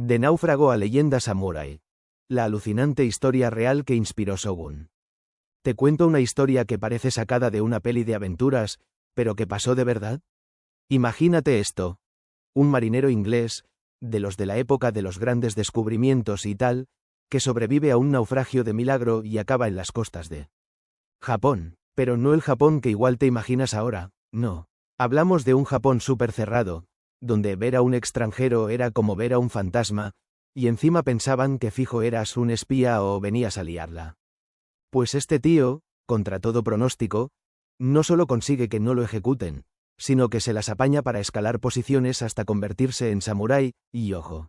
De náufrago a leyenda samurái. La alucinante historia real que inspiró Shogun. Te cuento una historia que parece sacada de una peli de aventuras, pero que pasó de verdad. Imagínate esto. Un marinero inglés, de los de la época de los grandes descubrimientos y tal, que sobrevive a un naufragio de milagro y acaba en las costas de Japón. Pero no el Japón que igual te imaginas ahora, no. Hablamos de un Japón súper cerrado, donde ver a un extranjero era como ver a un fantasma, y encima pensaban que fijo eras un espía o venías a liarla. Pues este tío, contra todo pronóstico, no solo consigue que no lo ejecuten, sino que se las apaña para escalar posiciones hasta convertirse en samurái, y ojo,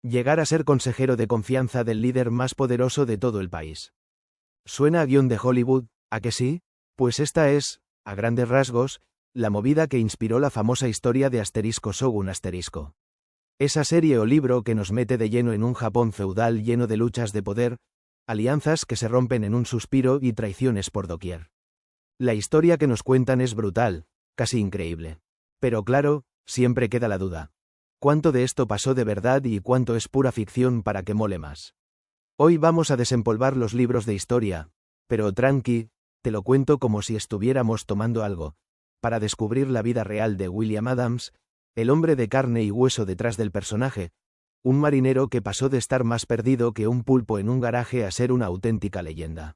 llegar a ser consejero de confianza del líder más poderoso de todo el país. Suena a guión de Hollywood, ¿a que sí? Pues esta es, a grandes rasgos, la movida que inspiró la famosa historia de Shogun *. Esa serie o libro que nos mete de lleno en un Japón feudal lleno de luchas de poder, alianzas que se rompen en un suspiro y traiciones por doquier. La historia que nos cuentan es brutal, casi increíble. Pero claro, siempre queda la duda. ¿Cuánto de esto pasó de verdad y cuánto es pura ficción para que mole más? Hoy vamos a desempolvar los libros de historia, pero tranqui, te lo cuento como si estuviéramos tomando algo, para descubrir la vida real de William Adams, el hombre de carne y hueso detrás del personaje, un marinero que pasó de estar más perdido que un pulpo en un garaje a ser una auténtica leyenda.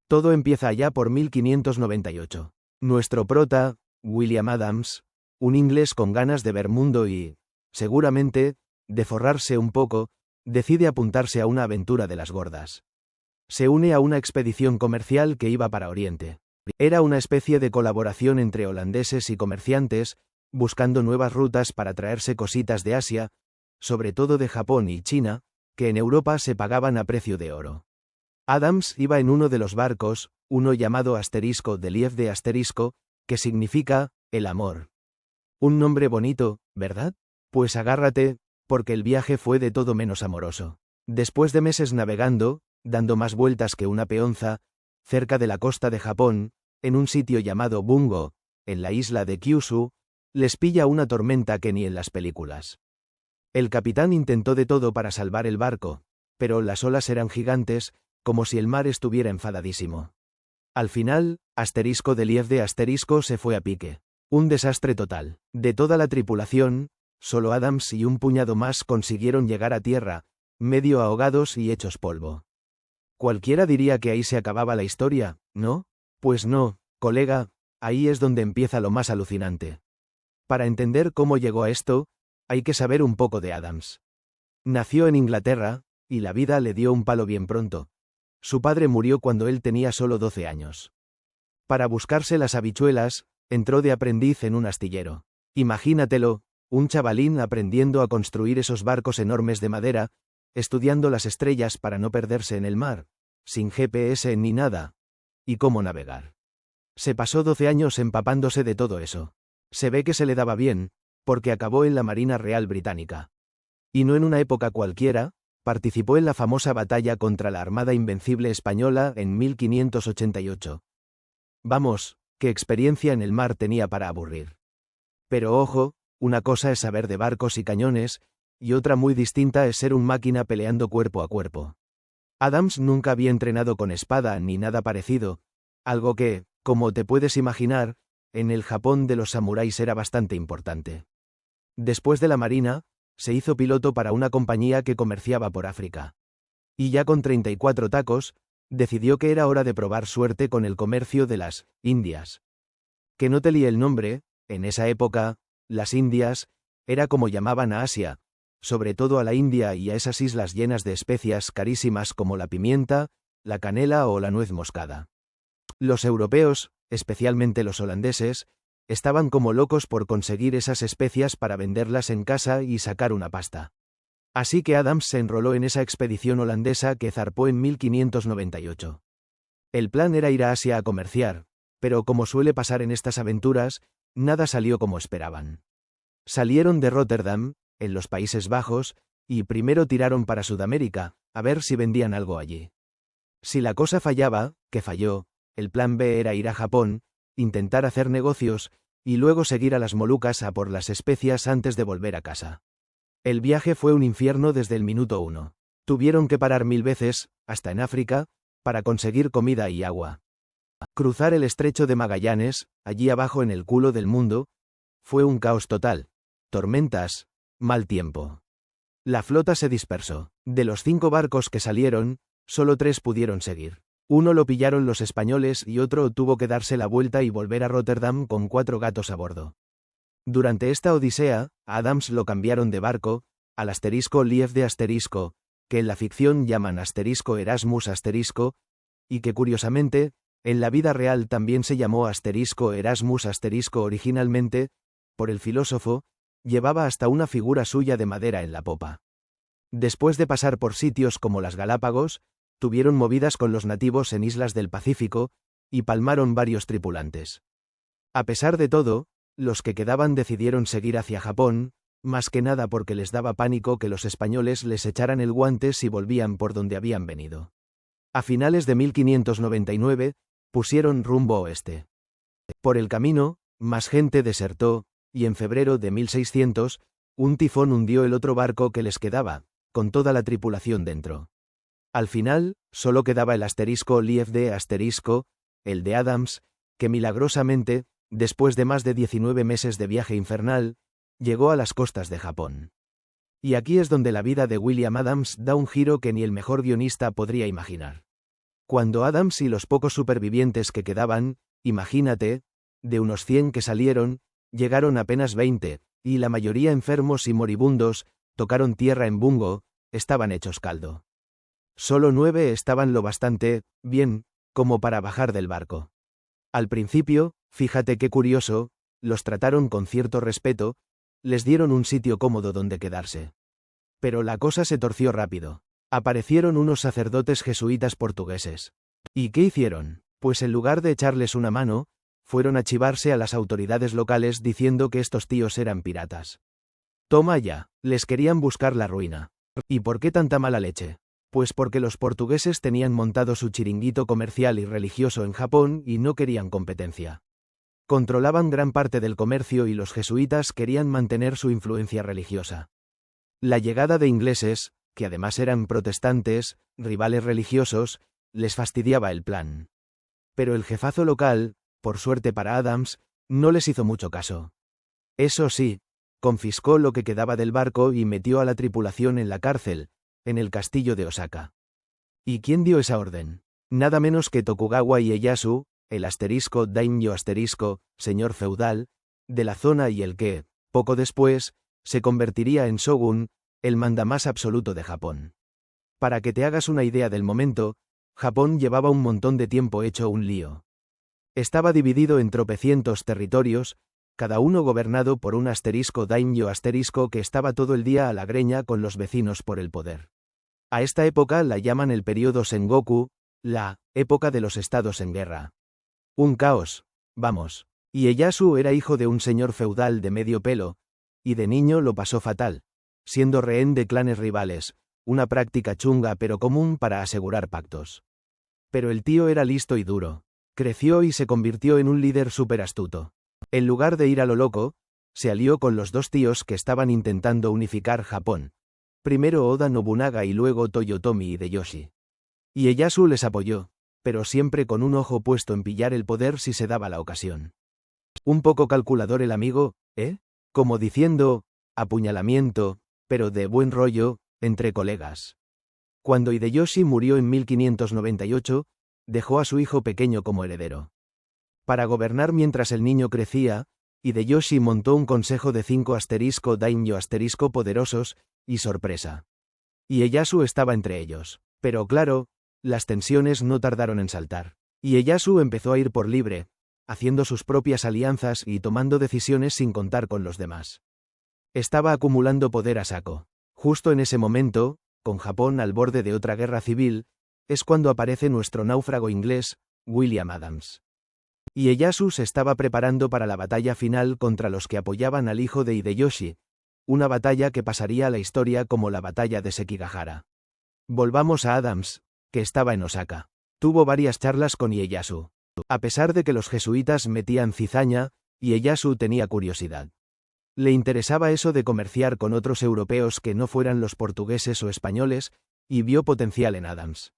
Todo empieza allá por 1598. Nuestro prota, William Adams, un inglés con ganas de ver mundo y, seguramente, de forrarse un poco, decide apuntarse a una aventura de las gordas. Se une a una expedición comercial que iba para Oriente. Era una especie de colaboración entre holandeses y comerciantes, buscando nuevas rutas para traerse cositas de Asia, sobre todo de Japón y China, que en Europa se pagaban a precio de oro. Adams iba en uno de los barcos, uno llamado de Lief de asterisco, que significa, el amor. Un nombre bonito, ¿verdad? Pues agárrate, porque el viaje fue de todo menos amoroso. Después de meses navegando, dando más vueltas que una peonza, cerca de la costa de Japón, en un sitio llamado Bungo, en la isla de Kyushu, les pilla una tormenta que ni en las películas. El capitán intentó de todo para salvar el barco, pero las olas eran gigantes, como si el mar estuviera enfadadísimo. Al final, de Lief de asterisco se fue a pique. Un desastre total. De toda la tripulación, solo Adams y un puñado más consiguieron llegar a tierra, medio ahogados y hechos polvo. Cualquiera diría que ahí se acababa la historia, ¿no? Pues no, colega, ahí es donde empieza lo más alucinante. Para entender cómo llegó a esto, hay que saber un poco de Adams. Nació en Inglaterra, y la vida le dio un palo bien pronto. Su padre murió cuando él tenía solo 12 años. Para buscarse las habichuelas, entró de aprendiz en un astillero. Imagínatelo, un chavalín aprendiendo a construir esos barcos enormes de madera, estudiando las estrellas para no perderse en el mar, sin GPS ni nada. ¿Y cómo navegar? Se pasó 12 años empapándose de todo eso. Se ve que se le daba bien, porque acabó en la Marina Real Británica. Y no en una época cualquiera, participó en la famosa batalla contra la Armada Invencible Española en 1588. Vamos, qué experiencia en el mar tenía para aburrir. Pero ojo, una cosa es saber de barcos y cañones, y otra muy distinta es ser un máquina peleando cuerpo a cuerpo. Adams nunca había entrenado con espada ni nada parecido, algo que, como te puedes imaginar, en el Japón de los samuráis era bastante importante. Después de la marina, se hizo piloto para una compañía que comerciaba por África. Y ya con 34 tacos, decidió que era hora de probar suerte con el comercio de las Indias. Que no te líe el nombre, en esa época, las Indias, era como llamaban a Asia, sobre todo a la India y a esas islas llenas de especias carísimas como la pimienta, la canela o la nuez moscada. Los europeos, especialmente los holandeses, estaban como locos por conseguir esas especias para venderlas en casa y sacar una pasta. Así que Adams se enroló en esa expedición holandesa que zarpó en 1598. El plan era ir a Asia a comerciar, pero como suele pasar en estas aventuras, nada salió como esperaban. Salieron de Rotterdam, en los Países Bajos, y primero tiraron para Sudamérica, a ver si vendían algo allí. Si la cosa fallaba, que falló, el plan B era ir a Japón, intentar hacer negocios, y luego seguir a las Molucas a por las especias antes de volver a casa. El viaje fue un infierno desde el minuto 1. Tuvieron que parar 1000 veces, hasta en África, para conseguir comida y agua. Cruzar el estrecho de Magallanes, allí abajo en el culo del mundo, fue un caos total. Tormentas, mal tiempo. La flota se dispersó. De los 5 barcos que salieron, solo 3 pudieron seguir. Uno lo pillaron los españoles y otro tuvo que darse la vuelta y volver a Rotterdam con 4 gatos a bordo. Durante esta odisea, a Adams lo cambiaron de barco, al *Lief de *, que en la ficción llaman *Erasmus *, y que curiosamente, en la vida real también se llamó *Erasmus originalmente, por el filósofo, llevaba hasta una figura suya de madera en la popa. Después de pasar por sitios como las Galápagos, tuvieron movidas con los nativos en islas del Pacífico, y palmaron varios tripulantes. A pesar de todo, los que quedaban decidieron seguir hacia Japón, más que nada porque les daba pánico que los españoles les echaran el guante si volvían por donde habían venido. A finales de 1599, pusieron rumbo oeste. Por el camino, más gente desertó, y en febrero de 1600, un tifón hundió el otro barco que les quedaba, con toda la tripulación dentro. Al final, solo quedaba el *Lief de *, el de Adams, que milagrosamente, después de más de 19 meses de viaje infernal, llegó a las costas de Japón. Y aquí es donde la vida de William Adams da un giro que ni el mejor guionista podría imaginar. Cuando Adams y los pocos supervivientes que quedaban, imagínate, de unos 100 que salieron, llegaron apenas 20, y la mayoría enfermos y moribundos, tocaron tierra en Bungo, estaban hechos caldo. Solo 9 estaban lo bastante bien, como para bajar del barco. Al principio, fíjate qué curioso, los trataron con cierto respeto, les dieron un sitio cómodo donde quedarse. Pero la cosa se torció rápido. Aparecieron unos sacerdotes jesuitas portugueses. ¿Y qué hicieron? Pues en lugar de echarles una mano, fueron a chivarse a las autoridades locales diciendo que estos tíos eran piratas. Toma ya, les querían buscar la ruina. ¿Y por qué tanta mala leche? Pues porque los portugueses tenían montado su chiringuito comercial y religioso en Japón y no querían competencia. Controlaban gran parte del comercio y los jesuitas querían mantener su influencia religiosa. La llegada de ingleses, que además eran protestantes, rivales religiosos, les fastidiaba el plan. Pero el jefazo local, por suerte para Adams, no les hizo mucho caso. Eso sí, confiscó lo que quedaba del barco y metió a la tripulación en la cárcel, en el castillo de Osaka. ¿Y quién dio esa orden? Nada menos que Tokugawa Ieyasu, el daimyo señor feudal, de la zona y el que, poco después, se convertiría en shogun, el mandamás absoluto de Japón. Para que te hagas una idea del momento, Japón llevaba un montón de tiempo hecho un lío. Estaba dividido en tropecientos territorios, cada uno gobernado por un daimyo que estaba todo el día a la greña con los vecinos por el poder. A esta época la llaman el período Sengoku, la época de los estados en guerra. Un caos, vamos. Ieyasu era hijo de un señor feudal de medio pelo, y de niño lo pasó fatal, siendo rehén de clanes rivales, una práctica chunga pero común para asegurar pactos. Pero el tío era listo y duro. Creció y se convirtió en un líder súper astuto. En lugar de ir a lo loco, se alió con los 2 tíos que estaban intentando unificar Japón. Primero Oda Nobunaga y luego Toyotomi Hideyoshi. Ieyasu les apoyó, pero siempre con un ojo puesto en pillar el poder si se daba la ocasión. Un poco calculador el amigo, ¿eh? Como diciendo, apuñalamiento, pero de buen rollo, entre colegas. Cuando Hideyoshi murió en 1598, dejó a su hijo pequeño como heredero. Para gobernar mientras el niño crecía, Hideyoshi montó un consejo de 5 daimyo poderosos, y sorpresa. Ieyasu estaba entre ellos. Pero claro, las tensiones no tardaron en saltar. Ieyasu empezó a ir por libre, haciendo sus propias alianzas y tomando decisiones sin contar con los demás. Estaba acumulando poder a saco. Justo en ese momento, con Japón al borde de otra guerra civil, es cuando aparece nuestro náufrago inglés, William Adams. Ieyasu se estaba preparando para la batalla final contra los que apoyaban al hijo de Hideyoshi, una batalla que pasaría a la historia como la batalla de Sekigahara. Volvamos a Adams, que estaba en Osaka. Tuvo varias charlas con Ieyasu. A pesar de que los jesuitas metían cizaña, Ieyasu tenía curiosidad. Le interesaba eso de comerciar con otros europeos que no fueran los portugueses o españoles, y vio potencial en Adams.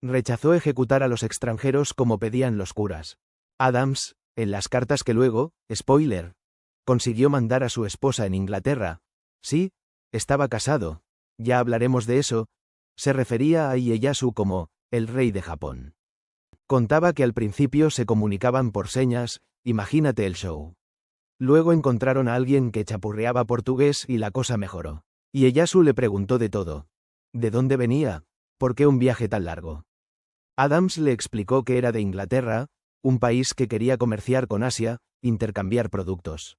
Rechazó ejecutar a los extranjeros como pedían los curas. Adams, en las cartas que luego, spoiler, consiguió mandar a su esposa en Inglaterra. Sí, estaba casado. Ya hablaremos de eso. Se refería a Ieyasu como el rey de Japón. Contaba que al principio se comunicaban por señas, imagínate el show. Luego encontraron a alguien que chapurreaba portugués y la cosa mejoró. Ieyasu le preguntó de todo. ¿De dónde venía? ¿Por qué un viaje tan largo? Adams le explicó que era de Inglaterra, un país que quería comerciar con Asia, intercambiar productos.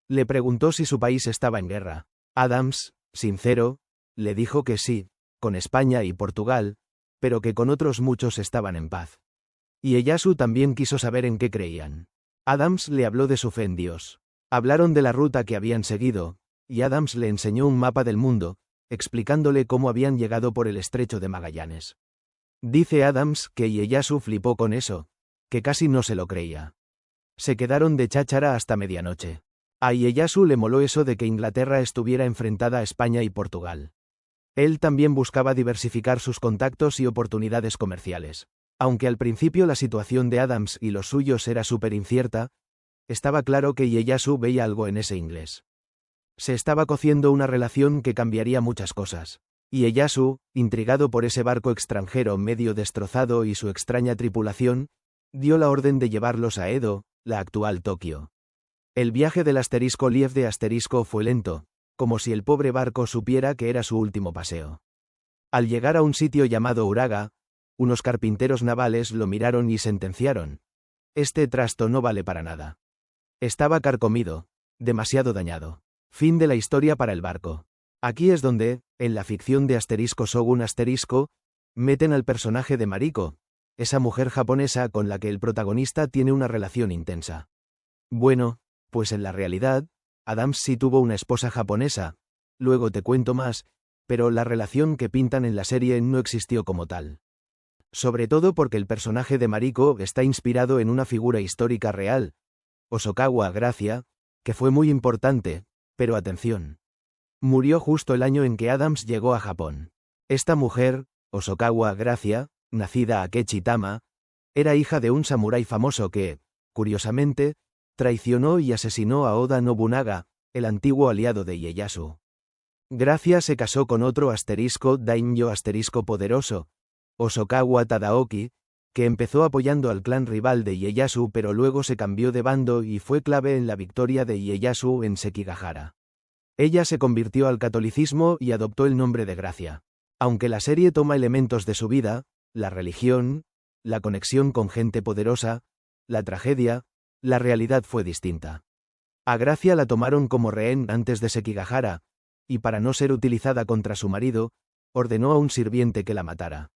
Le preguntó si su país estaba en guerra. Adams, sincero, le dijo que sí, con España y Portugal, pero que con otros muchos estaban en paz. Y Ieyasu también quiso saber en qué creían. Adams le habló de su fe en Dios. Hablaron de la ruta que habían seguido, y Adams le enseñó un mapa del mundo, explicándole cómo habían llegado por el estrecho de Magallanes. Dice Adams que Ieyasu flipó con eso, que casi no se lo creía. Se quedaron de cháchara hasta medianoche. A Ieyasu le moló eso de que Inglaterra estuviera enfrentada a España y Portugal. Él también buscaba diversificar sus contactos y oportunidades comerciales. Aunque al principio la situación de Adams y los suyos era súper incierta, estaba claro que Ieyasu veía algo en ese inglés. Se estaba cociendo una relación que cambiaría muchas cosas. Y Ieyasu, intrigado por ese barco extranjero medio destrozado y su extraña tripulación, dio la orden de llevarlos a Edo, la actual Tokio. El viaje del asterisco Liev de asterisco fue lento, como si el pobre barco supiera que era su último paseo. Al llegar a un sitio llamado Uraga, unos carpinteros navales lo miraron y sentenciaron: este trasto no vale para nada. Estaba carcomido, demasiado dañado. Fin de la historia para el barco. Aquí es donde, en la ficción de asterisco Shogun asterisco, meten al personaje de Mariko, esa mujer japonesa con la que el protagonista tiene una relación intensa. Bueno, pues en la realidad, Adams sí tuvo una esposa japonesa, luego te cuento más, pero la relación que pintan en la serie no existió como tal. Sobre todo porque el personaje de Mariko está inspirado en una figura histórica real, Hosokawa Gracia, que fue muy importante, pero atención. Murió justo el año en que Adams llegó a Japón. Esta mujer, Hosokawa Gracia, nacida Akechi Tama, era hija de un samurái famoso que, curiosamente, traicionó y asesinó a Oda Nobunaga, el antiguo aliado de Ieyasu. Gracia se casó con otro asterisco daimyo asterisco poderoso, Hosokawa Tadaoki, que empezó apoyando al clan rival de Ieyasu pero luego se cambió de bando y fue clave en la victoria de Ieyasu en Sekigahara. Ella se convirtió al catolicismo y adoptó el nombre de Gracia. Aunque la serie toma elementos de su vida, la religión, la conexión con gente poderosa, la tragedia, la realidad fue distinta. A Gracia la tomaron como rehén antes de Sekigahara, y para no ser utilizada contra su marido, ordenó a un sirviente que la matara.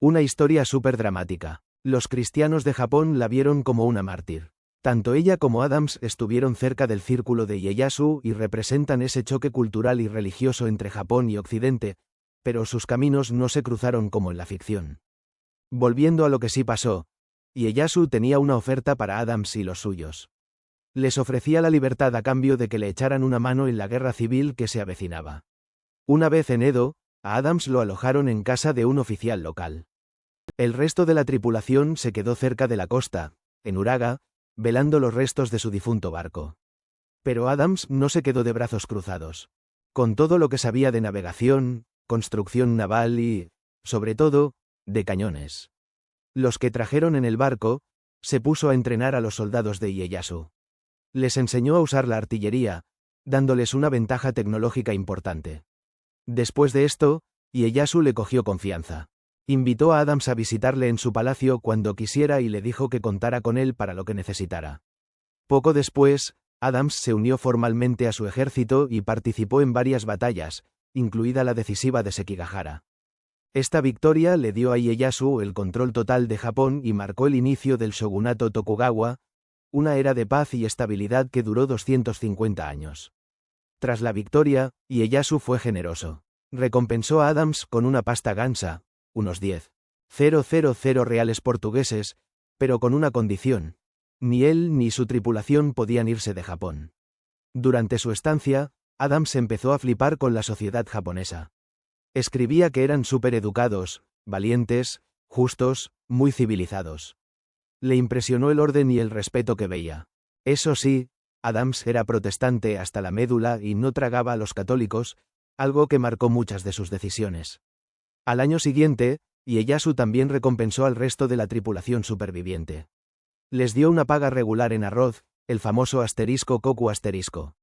Una historia súper dramática. Los cristianos de Japón la vieron como una mártir. Tanto ella como Adams estuvieron cerca del círculo de Ieyasu y representan ese choque cultural y religioso entre Japón y Occidente, pero sus caminos no se cruzaron como en la ficción. Volviendo a lo que sí pasó, Ieyasu tenía una oferta para Adams y los suyos. Les ofrecía la libertad a cambio de que le echaran una mano en la guerra civil que se avecinaba. Una vez en Edo, a Adams lo alojaron en casa de un oficial local. El resto de la tripulación se quedó cerca de la costa, en Uraga, velando los restos de su difunto barco. Pero Adams no se quedó de brazos cruzados. Con todo lo que sabía de navegación, construcción naval y, sobre todo, de cañones. Los que trajeron en el barco, se puso a entrenar a los soldados de Ieyasu. Les enseñó a usar la artillería, dándoles una ventaja tecnológica importante. Después de esto, Ieyasu le cogió confianza. Invitó a Adams a visitarle en su palacio cuando quisiera y le dijo que contara con él para lo que necesitara. Poco después, Adams se unió formalmente a su ejército y participó en varias batallas, incluida la decisiva de Sekigahara. Esta victoria le dio a Ieyasu el control total de Japón y marcó el inicio del shogunato Tokugawa, una era de paz y estabilidad que duró 250 años. Tras la victoria, Ieyasu fue generoso. Recompensó a Adams con una pasta gansa, unos 10,000 reales portugueses, pero con una condición: ni él ni su tripulación podían irse de Japón. Durante su estancia, Adams empezó a flipar con la sociedad japonesa. Escribía que eran supereducados, valientes, justos, muy civilizados. Le impresionó el orden y el respeto que veía. Eso sí, Adams era protestante hasta la médula y no tragaba a los católicos, algo que marcó muchas de sus decisiones. Al año siguiente, Ieyasu también recompensó al resto de la tripulación superviviente. Les dio una paga regular en arroz, el famoso asterisco koku asterisco.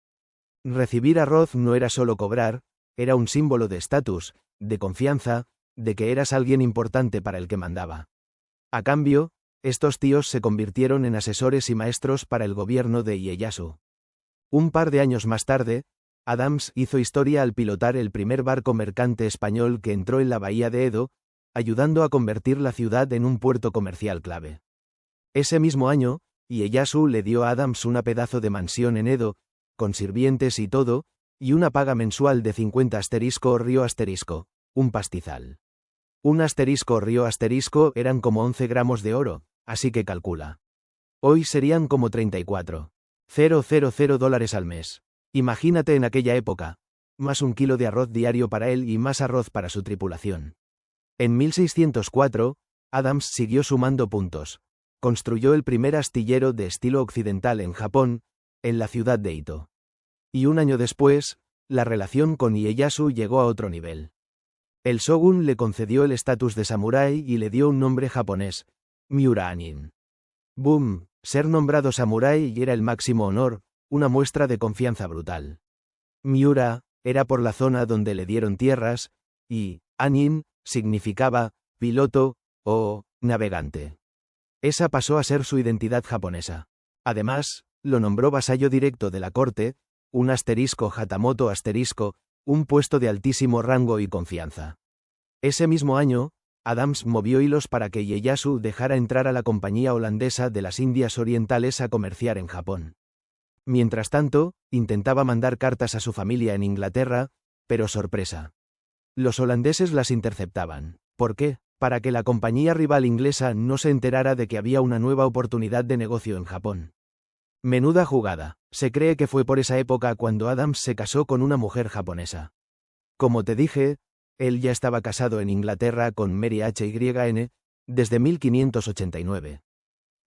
Recibir arroz no era solo cobrar, era un símbolo de estatus, de confianza, de que eras alguien importante para el que mandaba. A cambio, estos tíos se convirtieron en asesores y maestros para el gobierno de Ieyasu. Un par de años más tarde, Adams hizo historia al pilotar el primer barco mercante español que entró en la bahía de Edo, ayudando a convertir la ciudad en un puerto comercial clave. Ese mismo año, Ieyasu le dio a Adams una pedazo de mansión en Edo, con sirvientes y todo, y una paga mensual de 50 asterisco río asterisco, un pastizal. Un asterisco río asterisco eran como 11 gramos de oro, así que calcula. Hoy serían como 34,000 dólares al mes. Imagínate en aquella época, más un kilo de arroz diario para él y más arroz para su tripulación. En 1604, Adams siguió sumando puntos. Construyó el primer astillero de estilo occidental en Japón, en la ciudad de Ito. Y un año después, la relación con Ieyasu llegó a otro nivel. El shogun le concedió el estatus de samurái y le dio un nombre japonés, Miura Anin. Boom, ser nombrado samurái era el máximo honor, una muestra de confianza brutal. Miura era por la zona donde le dieron tierras, y Anin significaba piloto o navegante. Esa pasó a ser su identidad japonesa. Además, lo nombró vasallo directo de la corte, un asterisco hatamoto asterisco, un puesto de altísimo rango y confianza. Ese mismo año, Adams movió hilos para que Ieyasu dejara entrar a la Compañía Holandesa de las Indias Orientales a comerciar en Japón. Mientras tanto, intentaba mandar cartas a su familia en Inglaterra, pero sorpresa. Los holandeses las interceptaban. ¿Por qué? Para que la compañía rival inglesa no se enterara de que había una nueva oportunidad de negocio en Japón. Menuda jugada. Se cree que fue por esa época cuando Adams se casó con una mujer japonesa. Como te dije, él ya estaba casado en Inglaterra con Mary Hyn, desde 1589.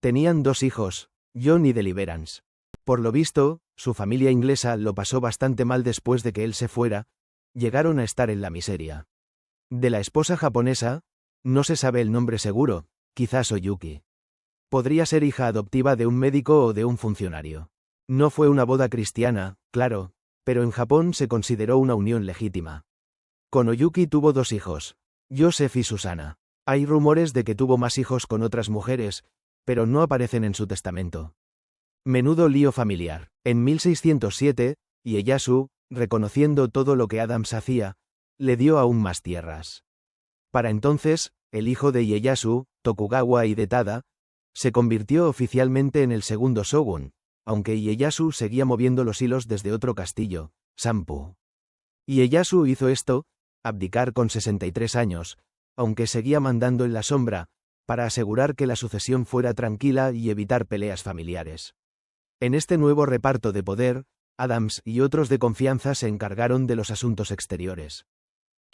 Tenían 2 hijos, John y Deliverance. Por lo visto, su familia inglesa lo pasó bastante mal después de que él se fuera, llegaron a estar en la miseria. De la esposa japonesa, no se sabe el nombre seguro, quizás Oyuki. Podría ser hija adoptiva de un médico o de un funcionario. No fue una boda cristiana, claro, pero en Japón se consideró una unión legítima. Con Oyuki tuvo 2 hijos, Joseph y Susana. Hay rumores de que tuvo más hijos con otras mujeres, pero no aparecen en su testamento. Menudo lío familiar. En 1607, Ieyasu, reconociendo todo lo que Adams hacía, le dio aún más tierras. Para entonces, el hijo de Ieyasu, Tokugawa Hidetada, se convirtió oficialmente en el segundo shogun, aunque Ieyasu seguía moviendo los hilos desde otro castillo, Sampu. Ieyasu hizo esto, abdicar con 63 años, aunque seguía mandando en la sombra, para asegurar que la sucesión fuera tranquila y evitar peleas familiares. En este nuevo reparto de poder, Adams y otros de confianza se encargaron de los asuntos exteriores.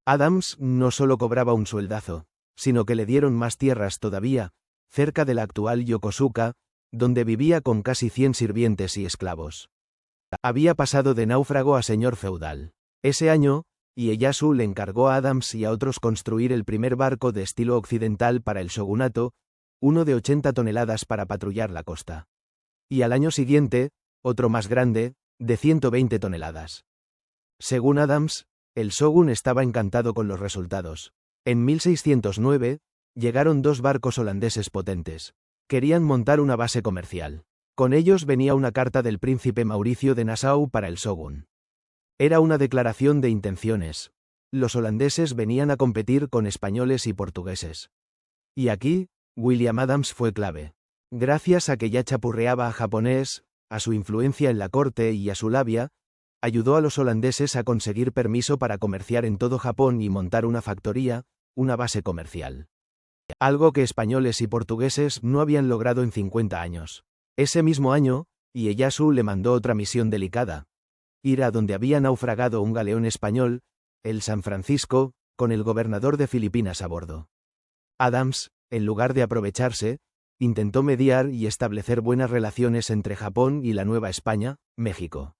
Adams no solo cobraba un sueldazo, sino que le dieron más tierras todavía, cerca de la actual Yokosuka, donde vivía con casi 100 sirvientes y esclavos. Había pasado de náufrago a señor feudal. Ese año, Ieyasu le encargó a Adams y a otros construir el primer barco de estilo occidental para el shogunato, uno de 80 toneladas para patrullar la costa. Y al año siguiente, otro más grande, de 120 toneladas. Según Adams, el shogun estaba encantado con los resultados. En 1609, llegaron 2 barcos holandeses potentes. Querían montar una base comercial. Con ellos venía una carta del príncipe Mauricio de Nassau para el shogun. Era una declaración de intenciones. Los holandeses venían a competir con españoles y portugueses. Y aquí, William Adams fue clave. Gracias a que ya chapurreaba a japonés, a su influencia en la corte y a su labia, ayudó a los holandeses a conseguir permiso para comerciar en todo Japón y montar una factoría, una base comercial. Algo que españoles y portugueses no habían logrado en 50 años. Ese mismo año, Ieyasu le mandó otra misión delicada, ir a donde había naufragado un galeón español, el San Francisco, con el gobernador de Filipinas a bordo. Adams, en lugar de aprovecharse, intentó mediar y establecer buenas relaciones entre Japón y la Nueva España, México.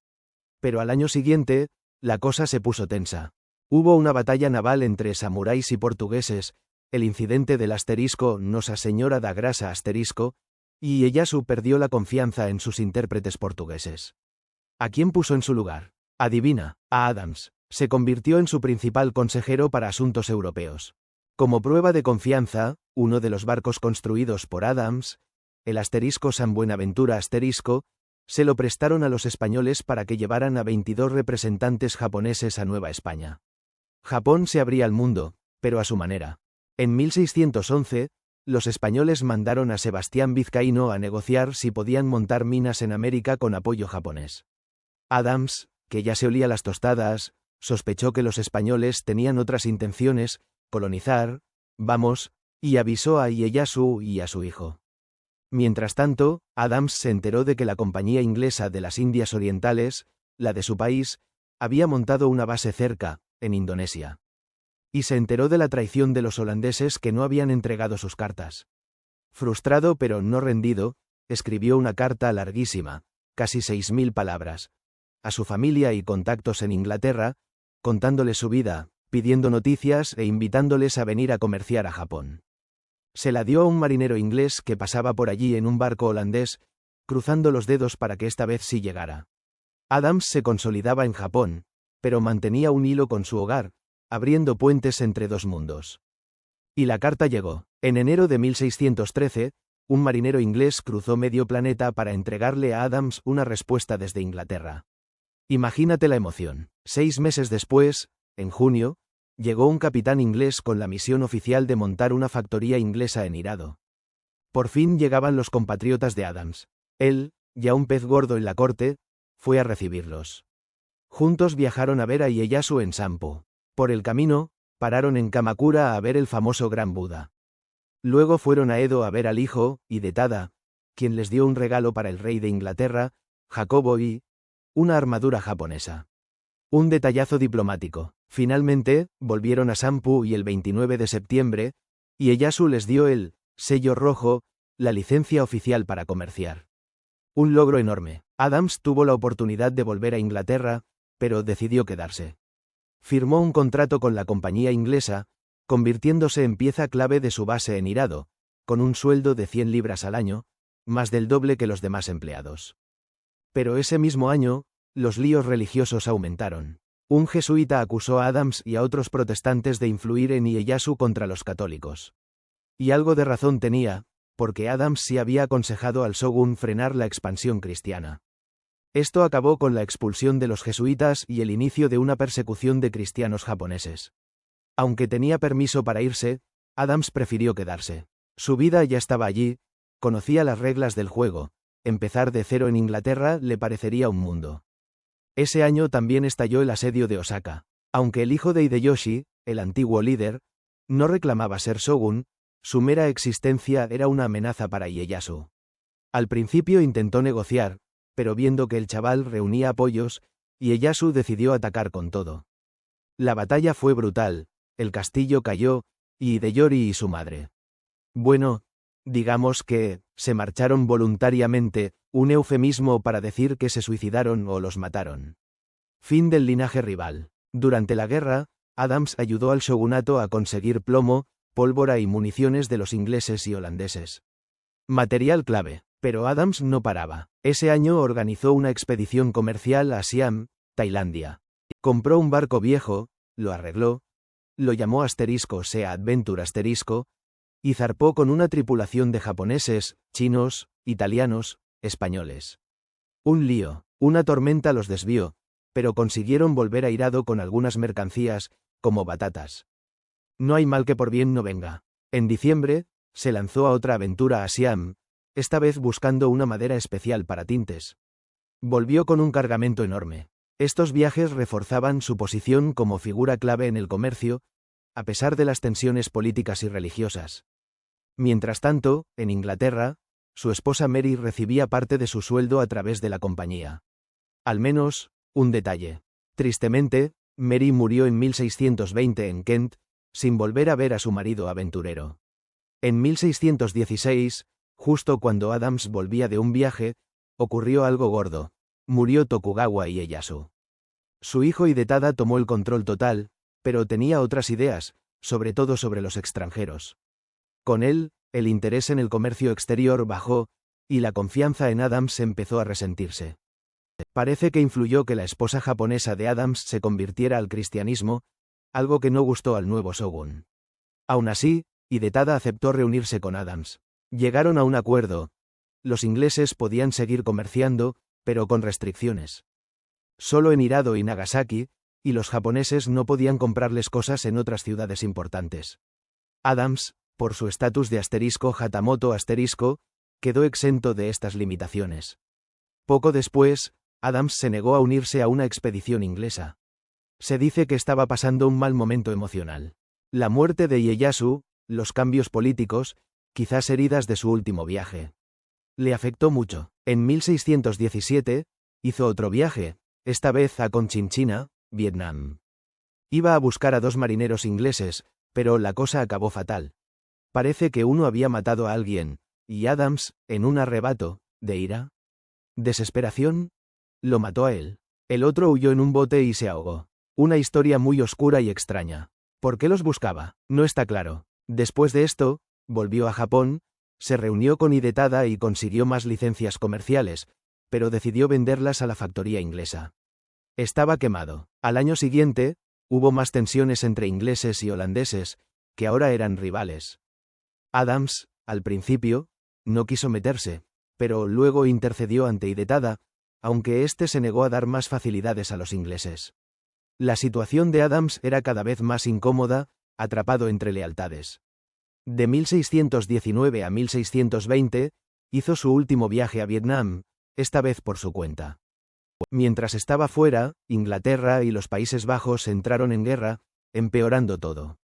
Pero al año siguiente, la cosa se puso tensa. Hubo una batalla naval entre samuráis y portugueses, el incidente del asterisco Nosa Señora da Graça asterisco, y Ieyasu perdió la confianza en sus intérpretes portugueses. ¿A quién puso en su lugar? Adivina, a Adams. Se convirtió en su principal consejero para asuntos europeos. Como prueba de confianza, uno de los barcos construidos por Adams, el asterisco San Buenaventura asterisco, se lo prestaron a los españoles para que llevaran a 22 representantes japoneses a Nueva España. Japón se abría al mundo, pero a su manera. En 1611, los españoles mandaron a Sebastián Vizcaíno a negociar si podían montar minas en América con apoyo japonés. Adams, que ya se olía las tostadas, sospechó que los españoles tenían otras intenciones, colonizar, y avisó a Ieyasu y a su hijo. Mientras tanto, Adams se enteró de que la Compañía Inglesa de las Indias Orientales, la de su país, había montado una base cerca, en Indonesia. Y se enteró de la traición de los holandeses que no habían entregado sus cartas. Frustrado pero no rendido, escribió una carta larguísima, casi 6.000 palabras, a su familia y contactos en Inglaterra, contándoles su vida, pidiendo noticias e invitándoles a venir a comerciar a Japón. Se la dio a un marinero inglés que pasaba por allí en un barco holandés, cruzando los dedos para que esta vez sí llegara. Adams se consolidaba en Japón, pero mantenía un hilo con su hogar, abriendo puentes entre dos mundos. Y la carta llegó. En enero de 1613, un marinero inglés cruzó medio planeta para entregarle a Adams una respuesta desde Inglaterra. Imagínate la emoción. 6 meses después, en junio, llegó un capitán inglés con la misión oficial de montar una factoría inglesa en Hirado. Por fin llegaban los compatriotas de Adams. Él, ya un pez gordo en la corte, fue a recibirlos. Juntos viajaron a ver a Ieyasu en Sampo. Por el camino, pararon en Kamakura a ver el famoso Gran Buda. Luego fueron a Edo a ver al hijo, Hidetada, quien les dio un regalo para el rey de Inglaterra, Jacobo y una armadura japonesa. Un detallazo diplomático. Finalmente, volvieron a Sampu y el 29 de septiembre, Ieyasu les dio el sello rojo, la licencia oficial para comerciar. Un logro enorme. Adams tuvo la oportunidad de volver a Inglaterra, pero decidió quedarse. Firmó un contrato con la compañía inglesa, convirtiéndose en pieza clave de su base en Hirado, con un sueldo de 100 libras al año, más del doble que los demás empleados. Pero ese mismo año, los líos religiosos aumentaron. Un jesuita acusó a Adams y a otros protestantes de influir en Ieyasu contra los católicos. Y algo de razón tenía, porque Adams sí había aconsejado al Shogun frenar la expansión cristiana. Esto acabó con la expulsión de los jesuitas y el inicio de una persecución de cristianos japoneses. Aunque tenía permiso para irse, Adams prefirió quedarse. Su vida ya estaba allí, conocía las reglas del juego, empezar de cero en Inglaterra le parecería un mundo. Ese año también estalló el asedio de Osaka. Aunque el hijo de Hideyoshi, el antiguo líder, no reclamaba ser shogun, su mera existencia era una amenaza para Ieyasu. Al principio intentó negociar, pero viendo que el chaval reunía apoyos, Ieyasu decidió atacar con todo. La batalla fue brutal, el castillo cayó, y Hideyori y su madre. Bueno, digamos que se marcharon voluntariamente, un eufemismo para decir que se suicidaron o los mataron. Fin del linaje rival. Durante la guerra, Adams ayudó al shogunato a conseguir plomo, pólvora y municiones de los ingleses y holandeses. Material clave. Pero Adams no paraba. Ese año organizó una expedición comercial a Siam, Tailandia. Compró un barco viejo, lo arregló, lo llamó Sea Adventure asterisco, y zarpó con una tripulación de japoneses, chinos, italianos, españoles. Un lío, una tormenta los desvió, pero consiguieron volver a Hirado con algunas mercancías, como batatas. No hay mal que por bien no venga. En diciembre, se lanzó a otra aventura a Siam, esta vez buscando una madera especial para tintes. Volvió con un cargamento enorme. Estos viajes reforzaban su posición como figura clave en el comercio, a pesar de las tensiones políticas y religiosas. Mientras tanto, en Inglaterra, su esposa Mary recibía parte de su sueldo a través de la compañía. Al menos, Un detalle. Tristemente, Mary murió en 1620 en Kent, sin volver a ver a su marido aventurero. En 1616, justo cuando Adams volvía de un viaje, ocurrió algo gordo. Murió Tokugawa Ieyasu. Su hijo Hidetada tomó el control total, pero tenía otras ideas, sobre todo sobre los extranjeros. Con él, el interés en el comercio exterior bajó, y la confianza en Adams empezó a resentirse. Parece que influyó que la esposa japonesa de Adams se convirtiera al cristianismo, algo que no gustó al nuevo shogun. Aún así, Hidetada aceptó reunirse con Adams. Llegaron a un acuerdo. Los ingleses podían seguir comerciando, pero con restricciones. Solo en Hirado y Nagasaki, y los japoneses no podían comprarles cosas en otras ciudades importantes. Adams, por su estatus de *Hatamoto*, quedó exento de estas limitaciones. Poco después, Adams se negó a unirse a una expedición inglesa. Se dice que estaba pasando un mal momento emocional. La muerte de Ieyasu, los cambios políticos, quizás heridas de su último viaje. Le afectó mucho. En 1617, hizo otro viaje, esta vez a Conchinchina, Vietnam. Iba a buscar a 2 marineros ingleses, pero la cosa acabó fatal. Parece que uno había matado a alguien, y Adams, en un arrebato, de ira, desesperación, lo mató a él. El otro huyó en un bote y se ahogó. Una historia muy oscura y extraña. ¿Por qué los buscaba? No está claro. Después de esto, volvió a Japón, se reunió con Hidetada y consiguió más licencias comerciales, pero decidió venderlas a la factoría inglesa. Estaba quemado. Al año siguiente, hubo más tensiones entre ingleses y holandeses, que ahora eran rivales. Adams, al principio, no quiso meterse, pero luego intercedió ante Hidetada, aunque éste se negó a dar más facilidades a los ingleses. La situación de Adams era cada vez más incómoda, atrapado entre lealtades. De 1619 a 1620, hizo su último viaje a Vietnam, esta vez por su cuenta. Mientras estaba fuera, Inglaterra y los Países Bajos entraron en guerra, empeorando todo.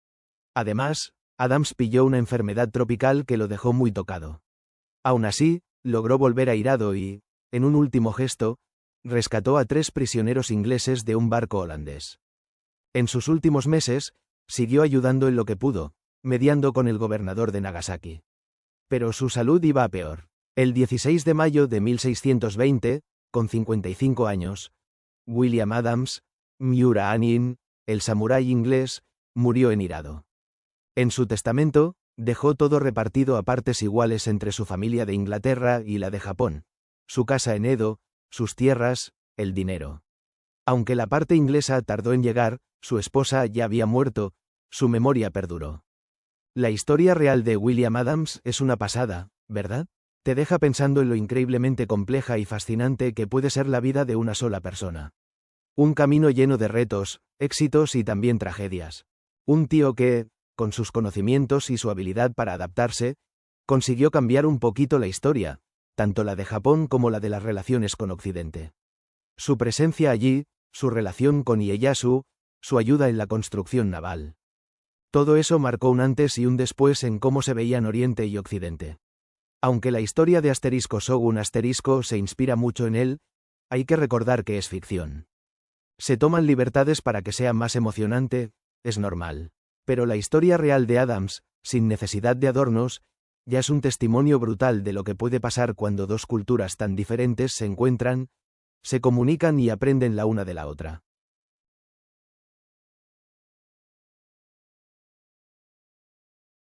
Además, Adams pilló una enfermedad tropical que lo dejó muy tocado. Aún así, logró volver a Hirado y, en un último gesto, rescató a 3 prisioneros ingleses de un barco holandés. En sus últimos meses, siguió ayudando en lo que pudo, mediando con el gobernador de Nagasaki. Pero su salud iba a peor. El 16 de mayo de 1620, con 55 años, William Adams, Miura Anin, el samurái inglés, murió en Hirado. En su testamento, dejó todo repartido a partes iguales entre su familia de Inglaterra y la de Japón, su casa en Edo, sus tierras, el dinero. Aunque la parte inglesa tardó en llegar, su esposa ya había muerto, su memoria perduró. La historia real de William Adams es una pasada, ¿verdad? Te deja pensando en lo increíblemente compleja y fascinante que puede ser la vida de una sola persona. Un camino lleno de retos, éxitos y también tragedias. Un tío que, con sus conocimientos y su habilidad para adaptarse, consiguió cambiar un poquito la historia, tanto la de Japón como la de las relaciones con Occidente. Su presencia allí, su relación con Ieyasu, su ayuda en la construcción naval. Todo eso marcó un antes y un después en cómo se veían Oriente y Occidente. Aunque la historia de *Shogun* se inspira mucho en él, hay que recordar que es ficción. Se toman libertades para que sea más emocionante, es normal. Pero la historia real de Adams, sin necesidad de adornos, ya es un testimonio brutal de lo que puede pasar cuando 2 culturas tan diferentes se encuentran, se comunican y aprenden la una de la otra.